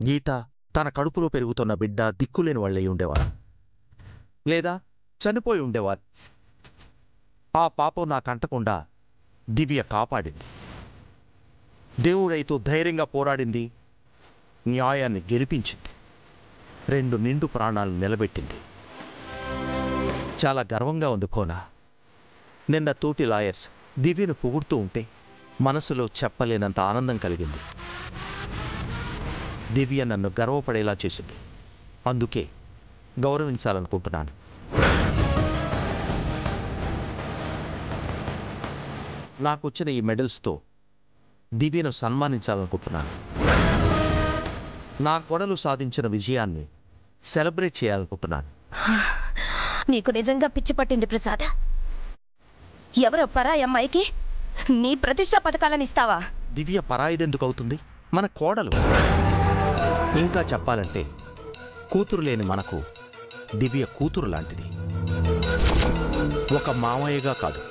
గీత తన కడుపులో పెరుగుతున్న బిడ్డ దిక్కులేని వాళ్ళై ఉండేవారు, లేదా చనిపోయి ఉండేవారు. ఆ పాపం నాకంటకుండా దివ్య కాపాడింది. దేవుడైతో ధైర్యంగా పోరాడింది, న్యాయాన్ని గెలిపించింది, 2 నిండు ప్రాణాలు నిలబెట్టింది. చాలా గర్వంగా ఉంది కోనా. నిన్న తోటి లాయర్స్ దివ్యను పొగుడుతూ ఉంటే మనసులో చెప్పలేనంత ఆనందం కలిగింది. దివ్య నన్ను గర్వపడేలా చేసింది, అందుకే గౌరవించాలనుకుంటున్నాను. నాకొచ్చిన ఈ మెడల్స్తో దివ్యను సన్మానించాలనుకుంటున్నాను. నా కొడలు సాధించిన విజయాన్ని సెలబ్రేట్ చేయాలనుకుంటున్నాను. నీకు నిజంగా పిచ్చి పట్టింది ప్రసాద్. ఎవరో పరాయి అమ్మాయికి నీ ప్రతిష్ట పథకాలను ఇస్తావా? దివ్య పరాయిదెందుకు అవుతుంది? మన కోడలు. ఇంకా చెప్పాలంటే కూతురు లేని మనకు దివ్య కూతురు లాంటిది. ఒక మామయ్యగా కాదు,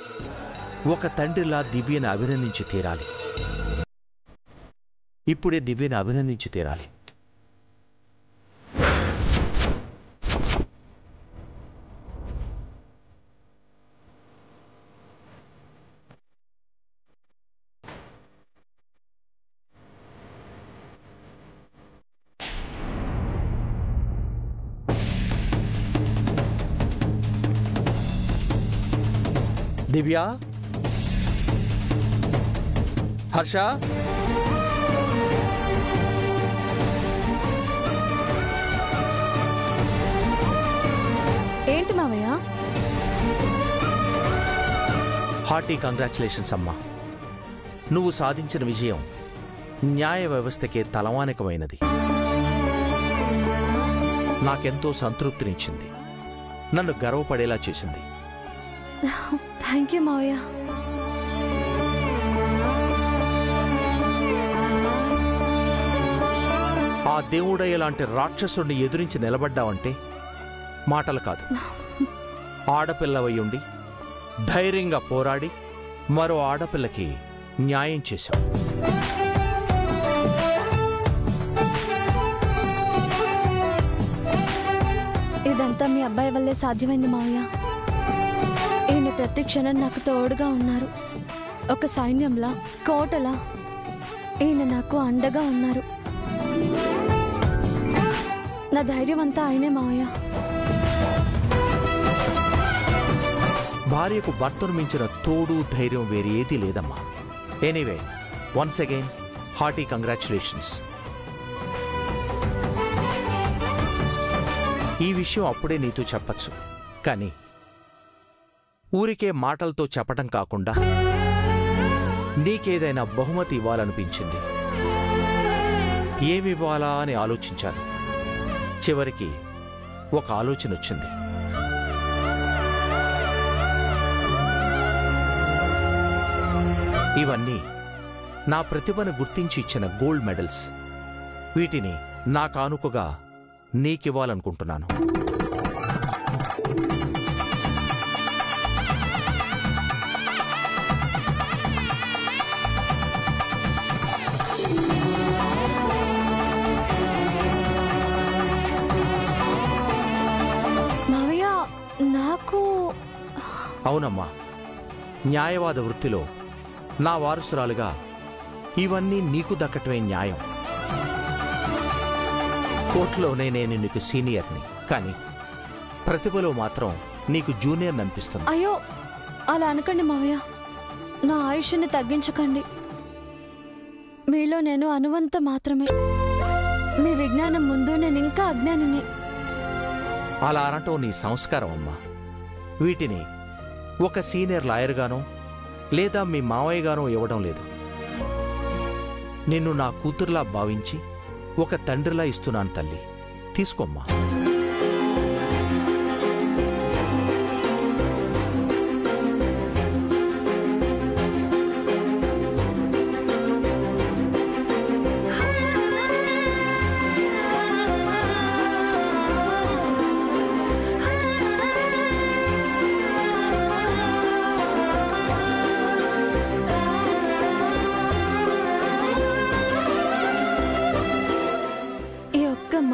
ఒక తండ్రిలా దివ్యను అభినందించి తీరాలి. ఇప్పుడే దివ్యను అభినందించి తీరాలి. దివ్య, హర్ష, ఏంటి మావయ్య? హార్టీ కంగ్రాచులేషన్స్ అమ్మా. నువ్వు సాధించిన విజయం న్యాయ వ్యవస్థకే తలమానికమైనది. నాకెంతో సంతృప్తినిచ్చింది, నన్ను గర్వపడేలా చేసింది. థ్యాంక్ యూ మావయ్య. ఆ దేవుడయ్య లాంటి రాక్షసుడిని ఎదురించి నిలబడ్డావంటే మాటలు కాదు, ఆడపిల్లవయ్యుండి ధైర్యంగా పోరాడి మరో ఆడపిల్లకి న్యాయం చేశావు. ఇదంతా మీ అబ్బాయి వల్లే సాధ్యమైంది మావయ్య. ఈయన ప్రతి క్షణం నాకు తోడుగా ఉన్నారు. ఒక సైన్యంలా, కోటలా ఈయన నాకు అండగా ఉన్నారు. నా ధైర్యం అంతా ఆయనే మావయ్య. భార్యకు భర్తను మించిన తోడు ధైర్యం వేరేదీ లేదమ్మా. Anyway, once again hearty congratulations. ఈ విషయం అప్పుడే నీతో చెప్పచ్చు, కానీ ఊరికే మాటలతో చెప్పటం కాకుండా నీకేదైనా బహుమతి ఇవ్వాలనిపించింది. ఏమివ్వాలా అని ఆలోచించాను. చివరికి ఒక ఆలోచన వచ్చింది. ఇవన్నీ నా ప్రతిభను గుర్తించి ఇచ్చిన గోల్డ్ మెడల్స్. వీటిని నా కానుకగా నీకివ్వాలనుకుంటున్నాను. అవునమ్మా, న్యాయవాద వృత్తిలో నా వారసురాలుగా ఇవన్నీ నీకు దక్కటమే న్యాయం. కోర్టులోనే నేను నీకు సీనియర్ని, కానీ ప్రతిభలో మాత్రం నీకు జూనియర్ అనిపిస్తుంది. అయ్యో, అలా అనకండి మావయ్య. నా ఆయుష్ని తగ్గించకండి. మీలో నేను అనువంత మాత్రమే. మీ విజ్ఞానం ముందు నేను ఇంకా అజ్ఞానిని. అలా అనటం నీ సంస్కారం అమ్మా. వీటిని ఒక సీనియర్ లాయర్గానో లేదా మీ మావయ్యగానో ఇవ్వడం లేదు. నిన్ను నా కూతురులా భావించి ఒక తండ్రిలా ఇస్తున్నాను తల్లి, తీసుకోమ్మా.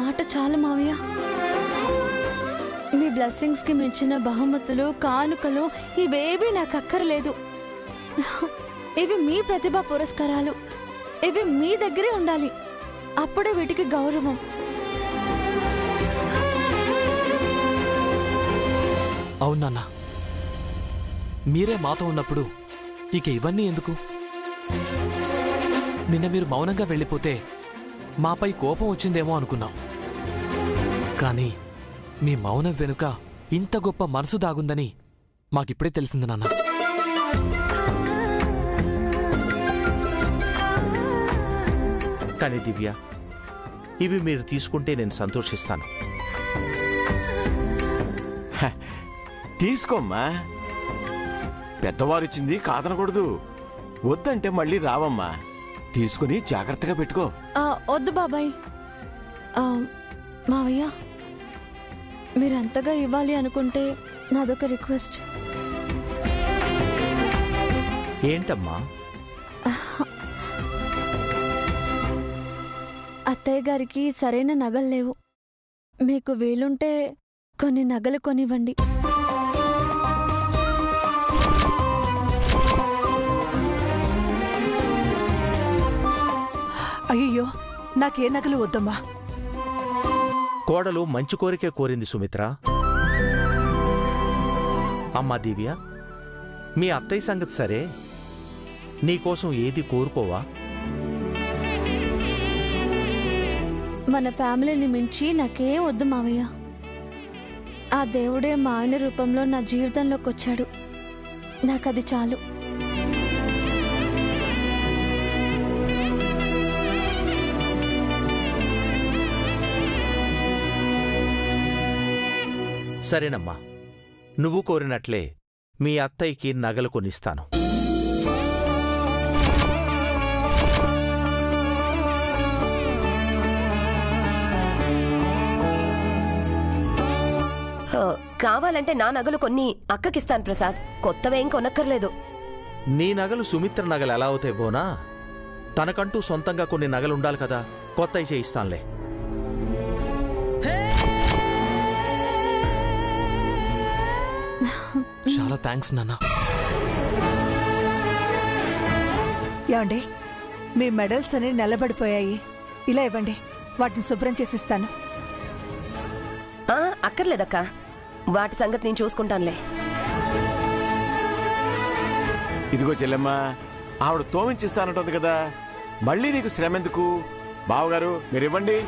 మాట చాలు మావయ్య. మీ బ్లెస్సింగ్స్ కి మించిన బహుమతులు కానుకలు ఇవేవీ నాకు అక్కర్లేదు. ఇవి మీ ప్రతిభా పురస్కారాలు. ఇవి మీ దగ్గరే ఉండాలి. అప్పుడే వీటికి గౌరవం. అవునన్నా, మీరే మాతో ఉన్నప్పుడు ఇక ఇవన్నీ ఎందుకు? నిన్న మీరు మౌనంగా వెళ్ళిపోతే మాపై కోపం వచ్చిందేమో అనుకున్నాం. కానీ మీ మౌనం వెనుక ఇంత గొప్ప మనసు దాగుందని మాకిప్పుడే తెలిసింది నాన్న. కానీ దివ్య, ఇవి మీరు తీసుకుంటే నేను సంతోషిస్తాను. తీసుకోమ్మా, పెద్దవారిచ్చింది కాదనకూడదు. వద్దంటే మళ్ళీ రావమ్మా. తీసుకుని జాగ్రత్తగా పెట్టుకో. వద్దు బాబాయ్. మావయ్య, మీరంతగా ఇవ్వాలి అనుకుంటే నాదొక రిక్వెస్ట్. ఏంటమ్మా? అత్తయ్య గారికి సరైన నగలు లేవు. మీకు వీలుంటే కొన్ని నగలు కొనివ్వండి. అయ్యో, నాకే నగలు వద్దమ్మా. కోడలు మంచి కోరికే కోరింది సుమిత్ర. అమ్మా దివ్య, మీ అత్తయ్య సంగతి సరే, నీకోసం ఏది కోరుకోవా? మన ఫ్యామిలీని మించి నాకేం వద్దు మావయ్య. ఆ దేవుడే మా ఆయన రూపంలో నా జీవితంలోకి వచ్చాడు. నాకది చాలు. సరేనమ్మా, నువ్వు కోరినట్లే మీ అత్తయ్యకి నగలు కొనిస్తాను. కావాలంటే నా నగలు కొన్ని అక్కకిస్తాను ప్రసాద్. కొత్తవేం కొనక్కర్లేదు. నీ నగలు సుమిత్ర నగలు ఎలా అవుతాయి బోనా? తనకంటూ సొంతంగా కొన్ని నగలుండాలి కదా. కొత్తవి చేయిస్తానులే. చాలా థ్యాంక్స్ నాన్న. ఏమండి, మీ మెడల్స్ అన్ని నిలబడిపోయాయి. ఇలా ఇవ్వండి, వాటిని శుభ్రం చేసిస్తాను. అక్కర్లేదక్క, వాటి సంగతి నేను చూసుకుంటానులే. ఇదిగో చెల్లెమ్మా, ఆవిడ తోమించిస్తానంటుంది కదా, మళ్ళీ నీకు శ్రమ ఎందుకు? బావగారు, మీరివ్వండి.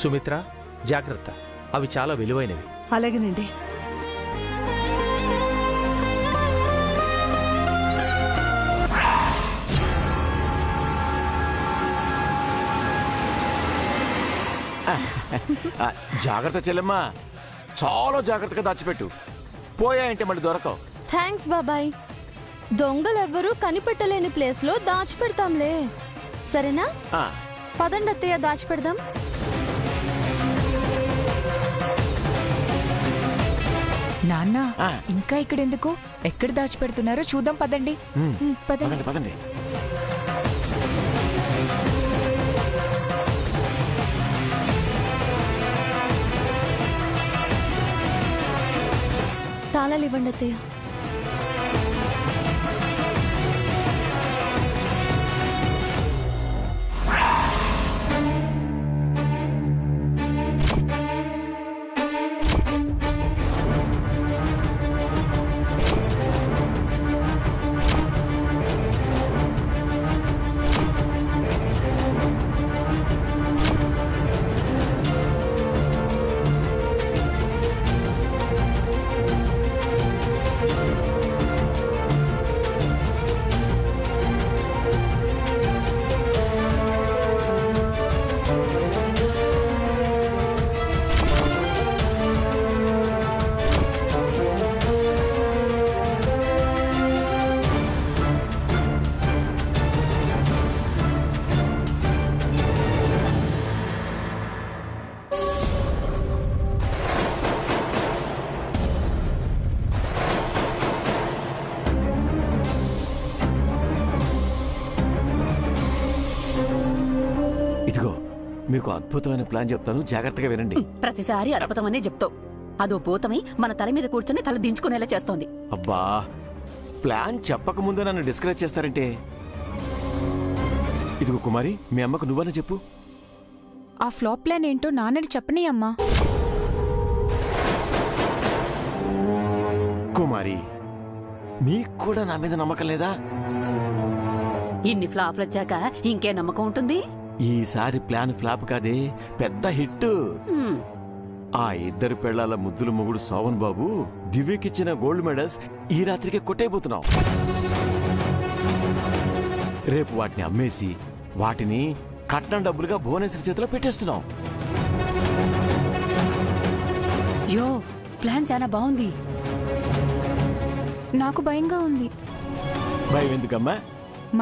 సుమిత్ర, జాగ్రత్త, అవి చాలా విలువైనవి. అలాగేనండి. జాగ్రత్త చెల్లెమ్మా, చాలా జాగ్రత్తగా దాచిపెట్టు. పోయాయంటే మళ్ళీ దొరకవు. థ్యాంక్స్ బాబాయ్. దొంగలెవ్వరూ కనిపెట్టలేని ప్లేస్లో దాచిపెడతాంలే. సరేనా? పదండి అత్తయ్య, దాచిపెడదాం. నాన్న, ఇంకా ఇక్కడెందుకు? ఎక్కడ దాచిపెడుతున్నారో చూద్దాం. పదండి పదండి పదండి. తాళాలు ఇవ్వండి అత్తయ్య. మీకు అద్భుతమైన ప్లాన్ చెప్తాను, జాగ్రత్తగా వినండి. ప్రతిసారి అద్భుతమనే చెప్తావు. అదో భూతమై మన తల మీద కూర్చొని తల దించుకునేలా చేస్తోంది. అబ్బా, ప్లాన్ చెప్పకముందే నన్ను డిస్కరేజ్ చేస్తారంటే. ఇదిగో కుమారి, మీ అమ్మకు నువ్వనే చెప్పు. ఆ ఫ్లాప్ ప్లాన్ ఏంటో నాన్నని చెప్పని అమ్మా. కుమారి, నీకు కూడా నా మీద నమ్మకం లేదా? ఇన్ని ఫ్లాప్లు వచ్చాక ఇంకే నమ్మకం ఉంటుంది? ఈసారి ప్లాన్ ఫ్లాప్ కాదే, పెద్ద హిట్. ఆ ఇద్దరు పెళ్లాల ముద్దుల మొగుడు శోభన్ బాబు దివ్యకిచ్చిన గోల్డ్ మెడల్స్ ఈ రాత్రికే కొట్టైపోతున్నాం. రేపు వాటిని అమ్మేసి వాటిని కట్నం డబ్బులుగా భువనేశ్వరి చేతిలో పెట్టేస్తున్నాం. యో, ప్లాన్ చాలా బాగుంది. నాకు భయంగా ఉంది. భయం ఎందుకమ్మా?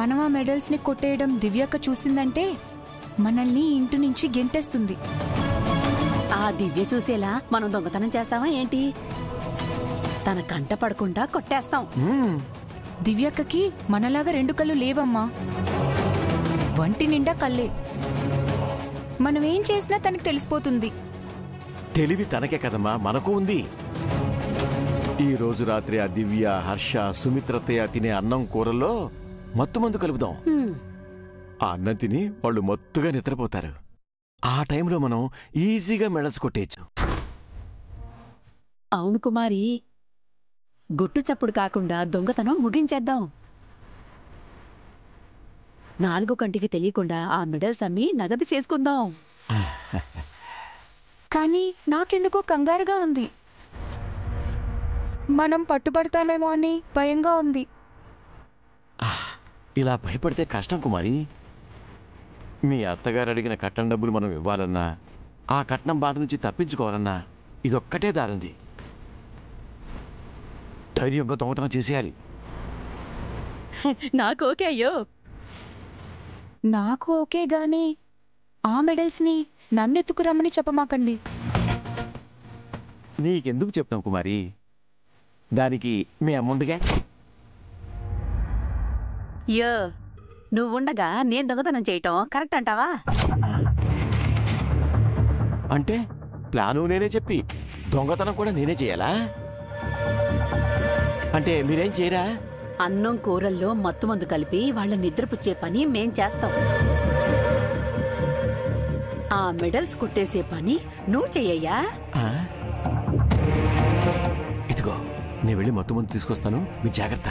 మనం ఆ మెడల్స్ ని కొట్టేయడం దివ్యక్క చూసిందంటే మనల్ని ఇంటి నుంచి గెంటేస్తుంది. ఆ దివ్య చూసేలా మనం దొంగతనం చేస్తావా ఏంటి? తన కంట పడకుండా కొట్టేస్తాం. దివ్యక్కకి మనలాగా 2 కళ్ళు లేవమ్మా, వంటి నిండా కళ్ళే. మనం ఏం చేసినా తనకి తెలిసిపోతుంది. తెలివి తనకే కదమ్మా, మనకు ఉంది. ఈ రోజు రాత్రి ఆ దివ్య, హర్ష, సుమిత్రతయ్య తినే అన్నం కూరల్లో మత్తుమందు కలుపుదాం. ఆ అన్నం తిని వాళ్ళు మత్తుగా నిద్రపోతారు. ఆ టైంలో మనం ఈజీగా మెడల్స్ కొట్టేయచ్చు. అవును కుమారి, గుట్టు చప్పుడు కాకుండా దొంగతనం ముగించేద్దాం. 4 కంటికి తెలియకుండా ఆ మెడల్స్ అమ్మి నగదు చేసుకుందాం. కానీ నాకెందుకో కంగారుగా ఉంది. మనం పట్టుబడతామేమో అని భయంగా ఉంది. ఇలా భయపడితే కష్టం కుమారి. మీ అత్తగారు అడిగిన కట్నం డబ్బులు మనం ఇవ్వాలన్నా, ఆ కట్నం బాధ నుంచి తప్పించుకోవాలన్నా ఇదొక్కటే దారుంది. ధైర్యంగా దొంగతనం చేసేయాలి. నాకు ఓకే అయ్యో. నాకు ఓకే గాని ఆ మెడల్స్ని నన్నెత్తుకురమ్మని చెప్పమాకండి. నీకెందుకు చెప్తాం కుమారి, దానికి మీ అమ్ముందిగా. యో, నువ్వుండగా నేను దొంగతనం చేయటం కరెక్ట్ అంటావా? అంటే ప్లాను నేనే చెప్పి దొంగతనం కూడా నేనే చేయాలా? అంటే మీరేం చేయరా? అన్నం కూరల్లో మత్తుమందు కలిపి వాళ్ళ నిద్రపుచ్చే పని మేం చేస్తాం. ఆ మెడల్స్ కుట్టేసే పని నువ్వు చెయ్యయ్యా. ఇదిగో, నేను వెళ్ళి మత్తు మందు తీసుకొస్తాను, మీ జాగ్రత్త.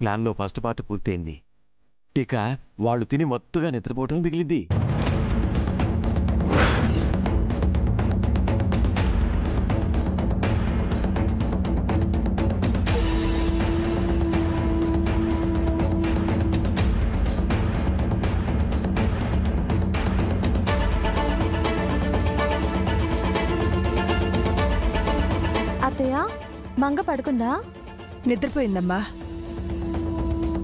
ప్లాన్లో ఫస్ట్ పార్ట్ పూర్తయింది. ఇక వాళ్ళు తిని మత్తుగా నిద్రపోవటం మిగిలింది. అత్తయ్య, మంగ పడుకుందా? నిద్రపోయిందమ్మా.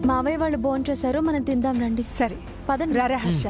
మావయ్య వాళ్ళు భోంచేశారు, మనం తిందాం రండి. సరే పదండి. రారా హర్ష.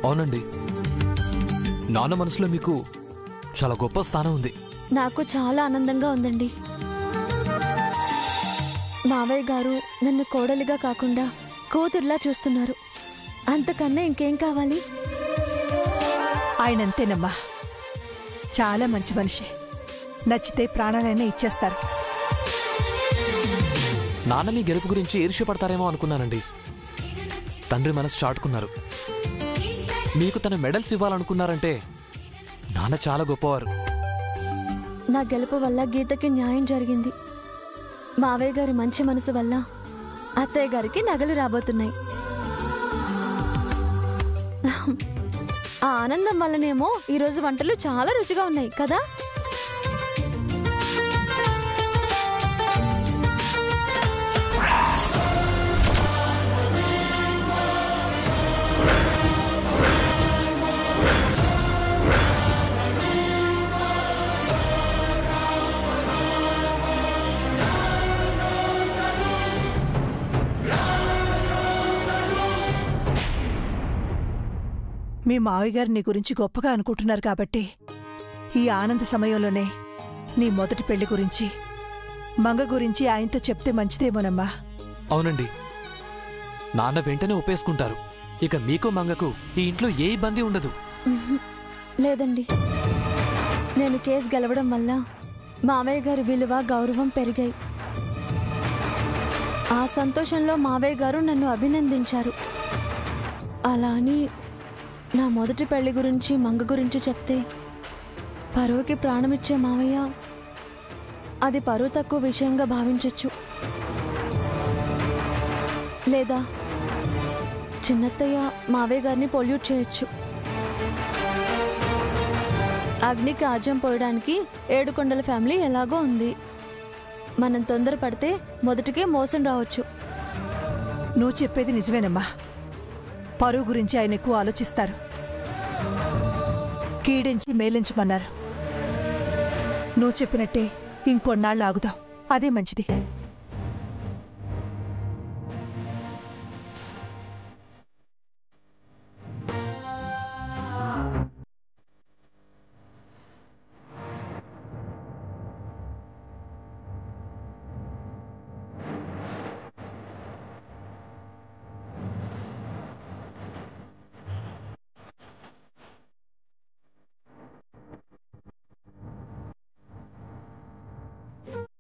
అవునండి, నాన్న మనసులో మీకు చాలా గొప్ప స్థానం ఉంది. నాకు చాలా ఆనందంగా ఉందండి. మావయ్య గారు నన్ను కోడలిగా కాకుండా కూతుర్లా చూస్తున్నారు. అంతకన్నా ఇంకేం కావాలి? ఆయనంతేనమ్మా, చాలా మంచి మనిషి. నచ్చితే ప్రాణాలైనా ఇచ్చేస్తారు. నాన్న మీ గెలుపు గురించి ఈర్ష్యపడతారేమో అనుకున్నానండి. తండ్రి మనసు చాటుకున్నారు. మీకు తన మెడల్స్ ఇవ్వాలనుకున్నారంటే నాన్న చాలా గొప్పవారు. నా గెలుపు వల్ల గీతకి న్యాయం జరిగింది. మావయ్య గారి మంచి మనసు వల్ల అత్తయ్య గారికి నగలు రాబోతున్నాయి. ఆ ఆనందం వల్లనేమో ఈరోజు వంటలు చాలా రుచిగా ఉన్నాయి కదా. మీ మావయ్య గారు నీ గురించి గొప్పగా అనుకుంటున్నారు కాబట్టి ఈ ఆనంద సమయంలోనే నీ మొదటి పెళ్లి గురించి, మంగ గురించి ఆయనతో చెప్తే మంచిదేమోనమ్మా. అవునండి, నాన్న వెంటనే ఒప్పేసుకుంటారు. ఇక మీకు మంగకు ఈ ఇంట్లో ఏ ఇబ్బంది ఉండదు. లేదండి, నేను కేసు గెలవడం వల్ల మావయ్య గారి విలువ, గౌరవం పెరిగాయి. ఆ సంతోషంలో మావయ్య గారు నన్ను అభినందించారు. అలా అని నా మొదటి పెళ్లి గురించి, మంగ గురించి చెప్తే పరువుకి ప్రాణమిచ్చే మావయ్య అది పరువు తక్కువ విషయంగా భావించొచ్చు. లేదా చిన్నత్తయ్య మావయ్య గారిని పొల్యూట్ చేయొచ్చు. అగ్నికి ఆజ్యం పోయడానికి ఏడుకొండల ఫ్యామిలీ ఎలాగో ఉంది. మనం తొందరపడితే మొదటికే మోసం రావచ్చు. నువ్వు చెప్పేది నిజమేనమ్మా. పరువు గురించి ఆయన ఎక్కువ ఆలోచిస్తారు. కీడించి మేలించమన్నారు. నువ్వు చెప్పినట్టే ఇంకొన్నాళ్ళు ఆగుదాం, అదే మంచిది.